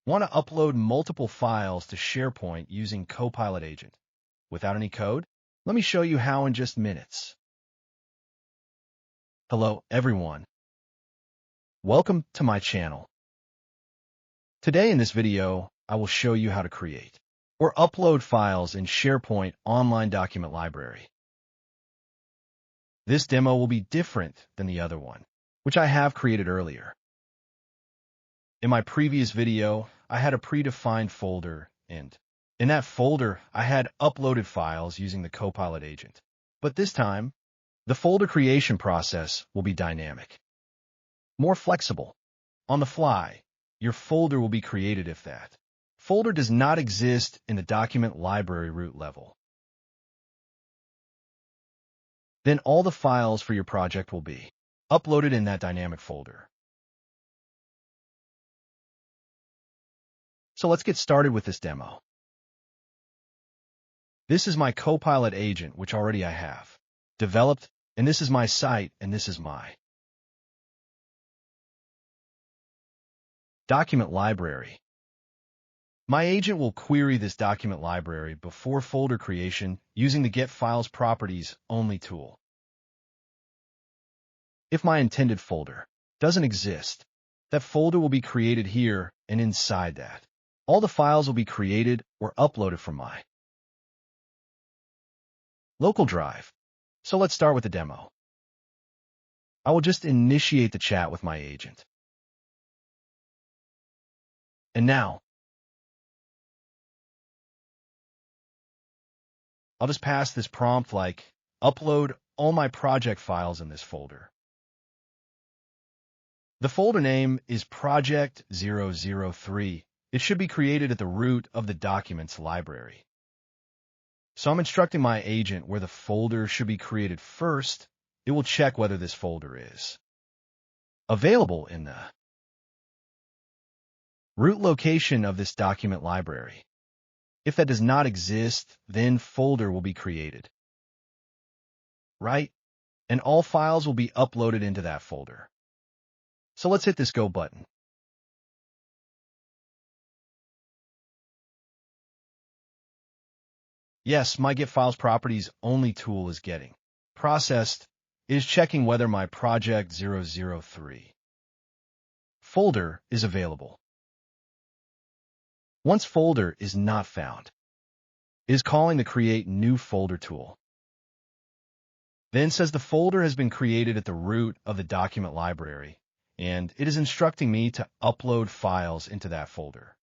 Want to upload multiple files to SharePoint using Copilot Agent without any code? Let me show you how in just minutes. Hello, everyone. Welcome to my channel. Today in this video, I will show you how to create or upload files in SharePoint Online Document Library. This demo will be different than the other one, which I have created earlier. In my previous video, I had a predefined folder, and in that folder, I had uploaded files using the Copilot Agent. But this time, the folder creation process will be dynamic, more flexible. On the fly, your folder will be created if that folder does not exist in the document library root level. Then all the files for your project will be uploaded in that dynamic folder. So let's get started with this demo. This is my Copilot agent, which already I have developed, and this is my site, and this is my document library. My agent will query this document library before folder creation using the Get Files Properties Only tool. If my intended folder doesn't exist, that folder will be created here, and inside that, all the files will be created or uploaded from my local drive. So let's start with the demo. I will just initiate the chat with my agent. And now, I'll just pass this prompt like, upload all my project files in this folder. The folder name is Project 003. It should be created at the root of the documents library. So I'm instructing my agent where the folder should be created first. It will check whether this folder is available in the root location of this document library. If that does not exist, then folder will be created, right? And all files will be uploaded into that folder. So let's hit this Go button. Yes, my Get Files Properties Only tool is getting processed. It is checking whether my Project 003 folder is available. Once folder is not found, it is calling the Create New Folder tool. Then says the folder has been created at the root of the document library, and it is instructing me to upload files into that folder.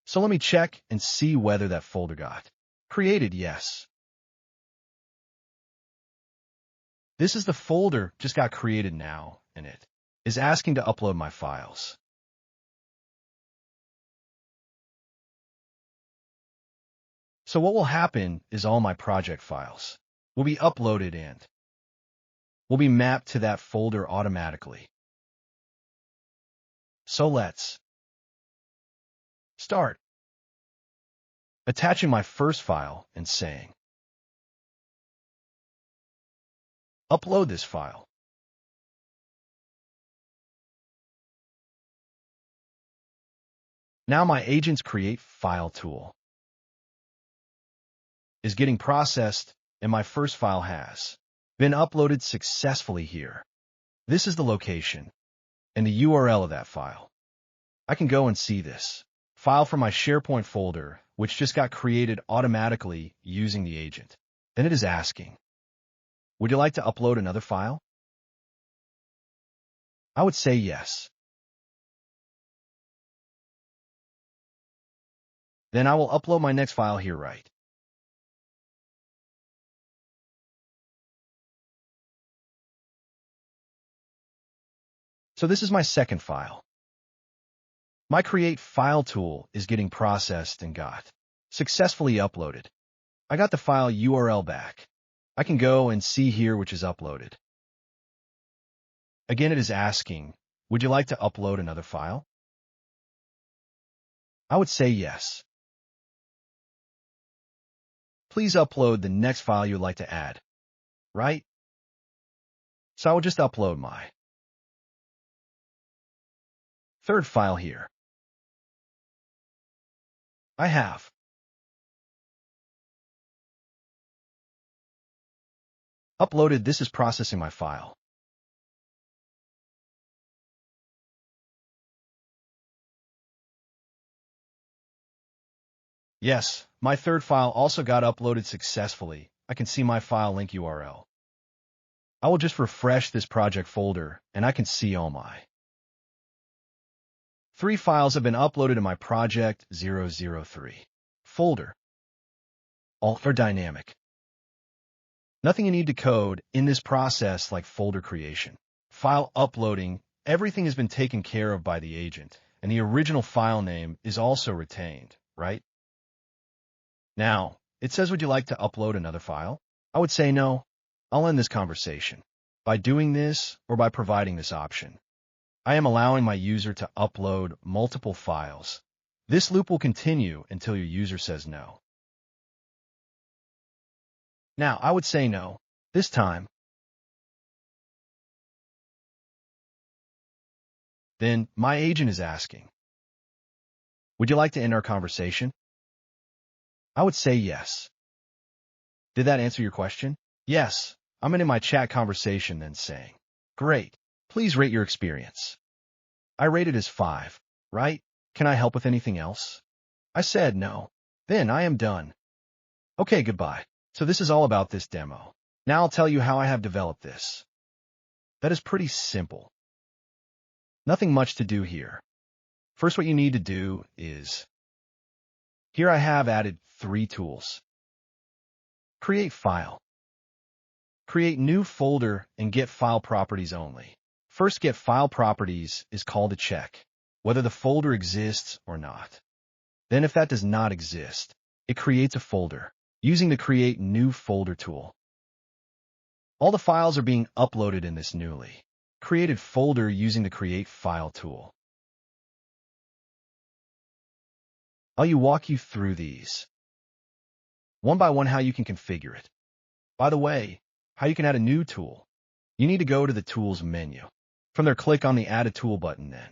So let me check and see whether that folder got created. Yes. This is the folder just got created now, and it is asking to upload my files. So what will happen is all my project files will be uploaded and will be mapped to that folder automatically. So let's start attaching my first file and saying, upload this file. Now my agent's Create File tool is getting processed, and my first file has been uploaded successfully here. This is the location and the URL of that file. I can go and see this file from my SharePoint folder, which just got created automatically using the agent. Then it is asking, would you like to upload another file? I would say yes. Then I will upload my next file here, right? So this is my second file. My Create File tool is getting processed and got successfully uploaded. I got the file URL back. I can go and see here which is uploaded. Again, it is asking, would you like to upload another file? I would say yes. Please upload the next file you'd like to add, right? So I will just upload my third file here. I have uploaded. This is processing my file. Yes, my third file also got uploaded successfully. I can see my file link URL. I will just refresh this project folder, and I can see all my 3 files have been uploaded to my project 003 folder. All are dynamic. Nothing you need to code in this process like folder creation, file uploading. Everything has been taken care of by the agent, and the original file name is also retained, right? Now, it says, would you like to upload another file? I would say no. I'll end this conversation by doing this or by providing this option. I am allowing my user to upload multiple files. This loop will continue until your user says no. Now, I would say no. This time, then my agent is asking, would you like to end our conversation? I would say yes. Did that answer your question? Yes. I'm in my chat conversation then saying, great. Please rate your experience. I rated as 5, right? Can I help with anything else? I said no. Then I am done. Okay, goodbye. So this is all about this demo. Now I'll tell you how I have developed this. That is pretty simple. Nothing much to do here. First, what you need to do is, here I have added 3 tools. Create file. Create new folder and get file properties only. First, get file properties is called to check whether the folder exists or not. Then if that does not exist, it creates a folder using the create new folder tool. All the files are being uploaded in this newly created folder using the create file tool. I'll walk you through these one by one, how you can configure it. By the way, how you can add a new tool. You need to go to the Tools menu. From there, click on the Add a Tool button then.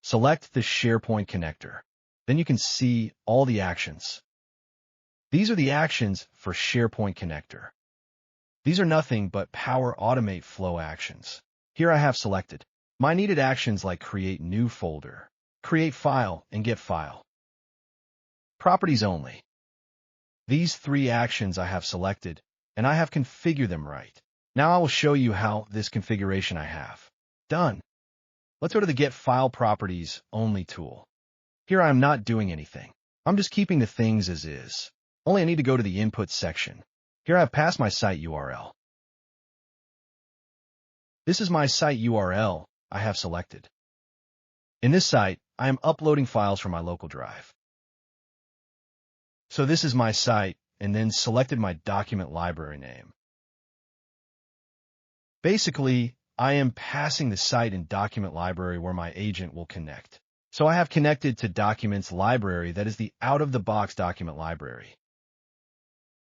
Select the SharePoint connector. Then you can see all the actions. These are the actions for SharePoint connector. These are nothing but Power Automate flow actions. Here I have selected my needed actions like create new folder, create file, and get file. Properties only. These 3 actions I have selected, and I have configured them right. Now I will show you how this configuration I have done. Let's go to the Get File Properties Only tool. Here I am not doing anything. I'm just keeping the things as is. Only I need to go to the Input section. Here I have passed my site URL. This is my site URL I have selected. In this site, I am uploading files from my local drive. So this is my site, and then selected my document library name. Basically, I am passing the site in document library where my agent will connect. So I have connected to documents library, that is the out-of-the-box document library.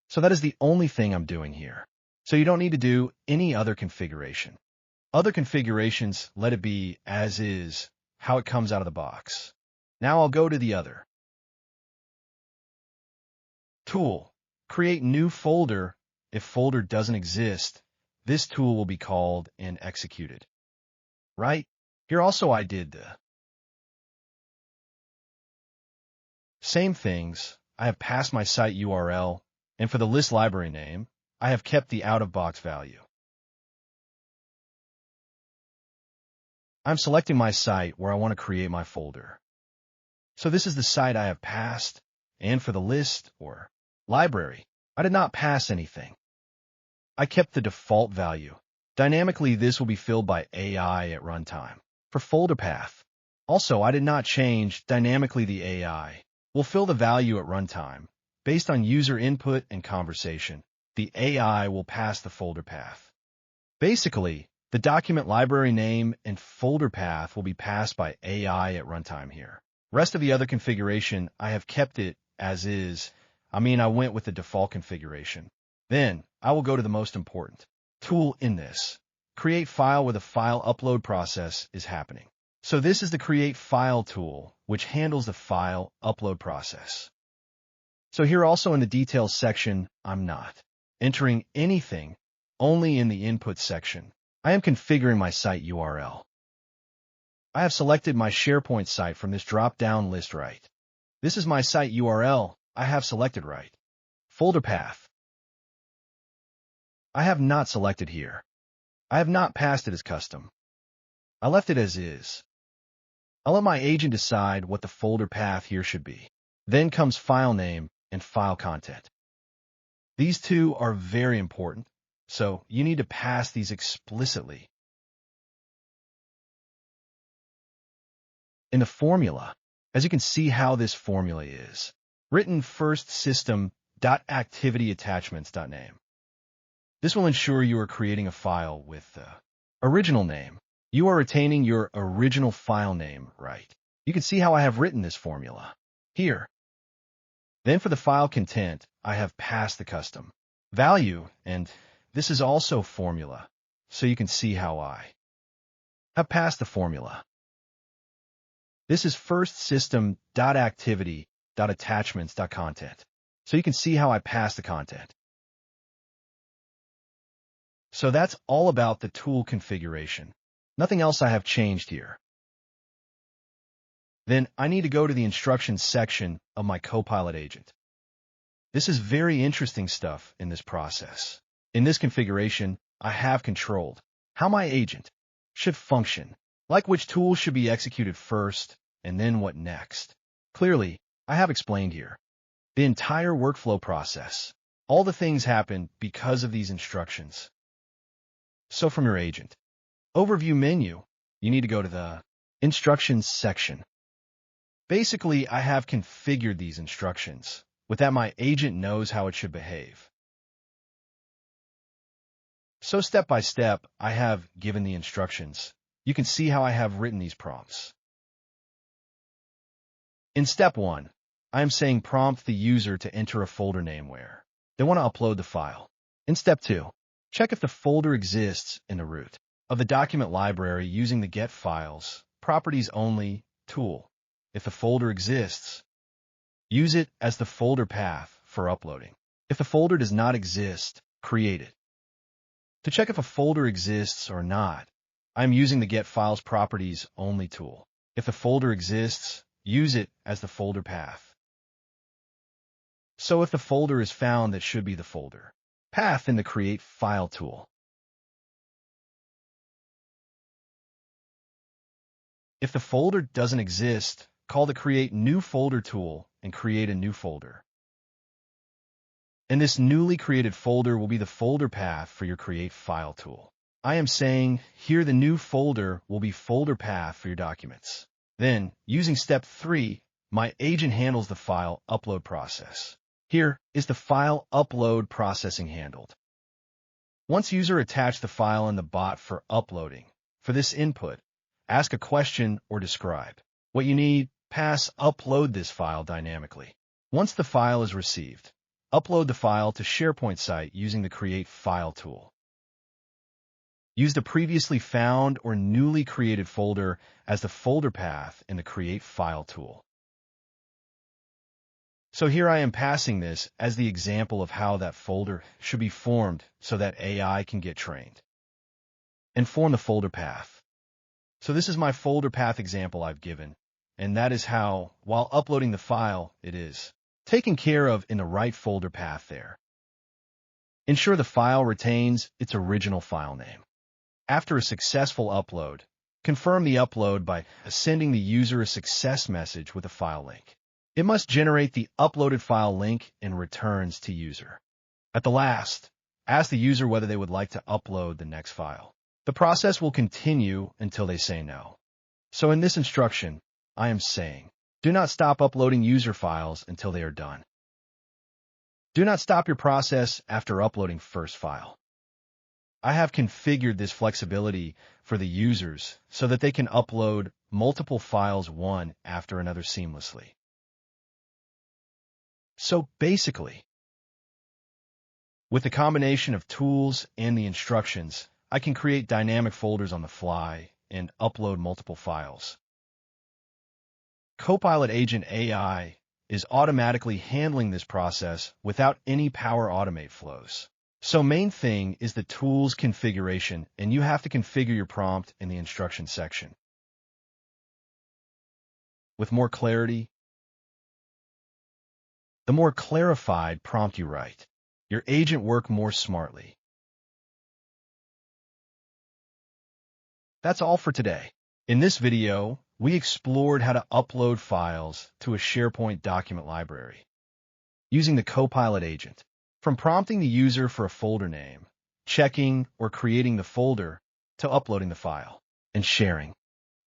So that is the only thing I'm doing here. So you don't need to do any other configuration. Other configurations, let it be as is, how it comes out of the box. Now I'll go to the other tool, create new folder. If folder doesn't exist, this tool will be called and executed. Right? Here also I did the same things. I have passed my site URL, and for the list library name, I have kept the out-of-box value. I'm selecting my site where I want to create my folder. So this is the site I have passed, and for the list or library, I did not pass anything. I kept the default value. Dynamically, this will be filled by AI at runtime. For folder path, also I did not change. Dynamically, the AI will fill the value at runtime. Based on user input and conversation, the AI will pass the folder path. Basically, the document library name and folder path will be passed by AI at runtime here. Rest of the other configuration, I have kept it as is. I went with the default configuration. Then I will go to the most important tool in this. Create file where the file upload process is happening. So this is the Create File tool, which handles the file upload process. So here also in the Details section, I'm not entering anything, only in the Input section. I am configuring my site URL. I have selected my SharePoint site from this drop-down list right. This is my site URL. I have selected right. Folder path. I have not selected here. I have not passed it as custom. I left it as is. I'll let my agent decide what the folder path here should be. Then comes file name and file content. These two are very important, so you need to pass these explicitly. In the formula, as you can see how this formula is, written first system.activity_attachments.name. This will ensure you are creating a file with the original name. You are retaining your original file name, right? You can see how I have written this formula here. Then for the file content, I have passed the custom value, and this is also formula, so you can see how I have passed the formula. This is first system.activity.attachments.content, so you can see how I passed the content. So that's all about the tool configuration. Nothing else I have changed here. Then I need to go to the instructions section of my Copilot agent. This is very interesting stuff in this process. In this configuration, I have controlled how my agent should function, like which tool should be executed first, and then what next. Clearly, I have explained here the entire workflow process. All the things happen because of these instructions. So from your agent overview menu, you need to go to the instructions section. Basically, I have configured these instructions. With that, my agent knows how it should behave. So step by step, I have given the instructions. You can see how I have written these prompts. In step 1, I am saying prompt the user to enter a folder name where they want to upload the file. In step 2, check if the folder exists in the root of the document library using the Get Files, Properties Only tool. If the folder exists, use it as the folder path for uploading. If the folder does not exist, create it. To check if a folder exists or not, I'm using the Get Files Properties Only tool. If the folder exists, use it as the folder path. So if the folder is found, that should be the folder path in the Create File tool. If the folder doesn't exist, call the Create New Folder tool and create a new folder. And this newly created folder will be the folder path for your Create File tool. I am saying here the new folder will be folder path for your documents. Then, using step 3, my agent handles the file upload process. Here is the file upload processing handled. Once user attach the file in the bot for uploading, for this input, ask a question or describe what you need, pass upload this file dynamically. Once the file is received, upload the file to SharePoint site using the Create File tool. Use the previously found or newly created folder as the folder path in the Create File tool. So here I am passing this as the example of how that folder should be formed so that AI can get trained and form the folder path. So this is my folder path example I've given, and that is how, while uploading the file, it is taken care of in the right folder path there. Ensure the file retains its original file name. After a successful upload, confirm the upload by sending the user a success message with a file link. It must generate the uploaded file link and returns to user. At the last, ask the user whether they would like to upload the next file. The process will continue until they say no. So in this instruction, I am saying, do not stop uploading user files until they are done. Do not stop your process after uploading first file. I have configured this flexibility for the users so that they can upload multiple files one after another seamlessly. So basically, With the combination of tools and the instructions, I can create dynamic folders on the fly and upload multiple files. Copilot Agent AI is automatically handling this process without any Power Automate flows. So main thing is the tools configuration, and you have to configure your prompt in the instruction section. With more clarity, the more clarified prompt you write, your agent work more smartly. That's all for today. In this video, we explored how to upload files to a SharePoint document library using the Copilot agent. From prompting the user for a folder name, checking or creating the folder, to uploading the file and sharing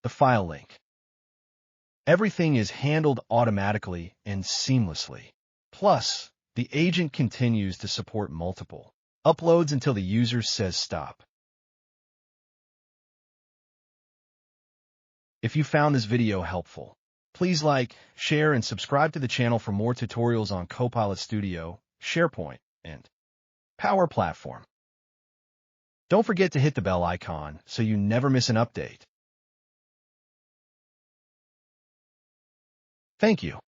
the file link. Everything is handled automatically and seamlessly. Plus, the agent continues to support multiple uploads until the user says stop. If you found this video helpful, please like, share, and subscribe to the channel for more tutorials on Copilot Studio, SharePoint, and Power Platform. Don't forget to hit the bell icon so you never miss an update. Thank you.